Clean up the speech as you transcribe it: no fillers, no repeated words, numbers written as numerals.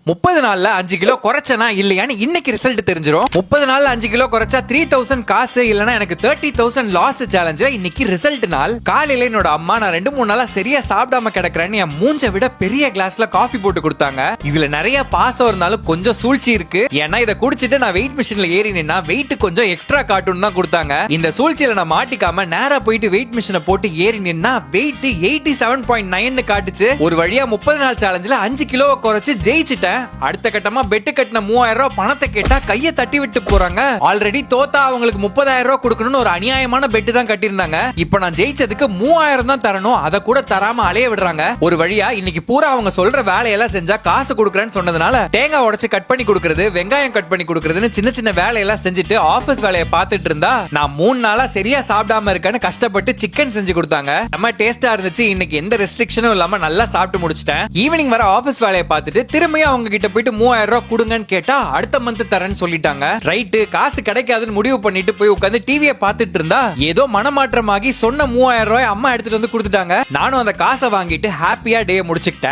30 நாள்ல 5 கிலோ குறைச்சனா இல்லையான்னு இன்னைக்கு ரிசல்ட் தெரிஞ்சிரும். 30 நாள்ல 5 கிலோ குறைச்சா 3000 காசு இல்லனா எனக்கு 30000 லாஸ் சேலஞ்சுல இன்னைக்கு ரிசல்ட் நாள். காலையில என்னோட அம்மா நான் 2-3 நாளா சரியா சாப்பிடாம கிடக்குறேன்னு என் மூஞ்ச விட பெரிய கிளாஸ்ல காஃபி போட்டு கொடுத்தாங்க. இதுல நிறைய பாசம் இருந்தாலும் கொஞ்சம் சூழ்ச்சி இருக்கு. ஏன்னா இதை குடிச்சிட்டு நான் வெயிட் மிஷின்ல ஏறி நின்னா வெயிட் கொஞ்சம் எக்ஸ்ட்ரா காட்டுன்னு தான் கொடுத்தாங்க. இந்த சூழ்ச்சியில நான் மாட்டிக்காம நேரா போயிட்டு வெயிட் மிஷினை போட்டு ஏறி நின்னா வெயிட் 87.9 காட்டுச்சு. ஒரு வழியா 30 நாள் சேலஞ்சுல 5 கிலோ குறைச்சு ஜெயிச்சிட்டேன். அடுத்த கட்டமா பெட்டு கட்டின 3000 ரூபாய் பணத்தை கேட்டா கையை தட்டி விட்டு போறாங்க. ஆல்ரெடி தோத்தா அவங்களுக்கு 30000 ரூபாய் கொடுக்கணும்னு ஒரு அநியாயமான பெட்டு தான் கட்டியிருந்தாங்க. இப்ப நான் ஜெயிச்சதுக்கு 3000 தான் தரணும், அதை கூட தராம அலைய விடுறாங்க. ஒரு வழியா இன்னைக்கு பூரா அவங்க சொல்ற வேலையெல்லாம் செஞ்சா காசு கொடுக்குறேன்னு சொன்னதுனால தேங்காய் உடைச்சு கட் பண்ணி கொடுக்கறது, வெங்காயம் கட் பண்ணி கொடுக்கறதுன்னு சின்ன சின்ன வேலையெல்லாம் செஞ்சுட்டு ஆபீஸ் வேலையை பார்த்துட்டு இருந்தா நான் 3 நாளா சரியா சாப்பிடாம இருக்கேன்னு கஷ்டப்பட்டு சிக்கன் செஞ்சு கொடுத்தாங்க. நம்ம டேஸ்டா இருந்துச்சு. இன்னைக்கு எந்த ரெஸ்ட்ரிக்ஷனும் இல்லாம நல்லா சாப்பிட்டு முடிச்சிட்டேன். ஈவினிங் வர ஆபீஸ் வேலையை பார்த்துட்டு திரும்பியும் அவங்க கிட்ட போயிட்டு 3000 ரூபாய் கொடுங்கன்னு கேட்டா அடுத்த மந்த் தரேன்னு சொல்லிட்டாங்க. ரைட்டு, காசு கிடைக்காதுன்னு முடிவு பண்ணிட்டு போய் உட்காந்து டிவியை பார்த்துட்டு இருந்தா ஏதோ மனமாற்றமாகி சொன்ன 3000 ரூபாய் அம்மா எடுத்துட்டு வந்து கொடுத்துட்டாங்க. நானும் அந்த காசை வாங்கிட்டு ஹாப்பியா டே முடிச்சுக்கிட்டேன்.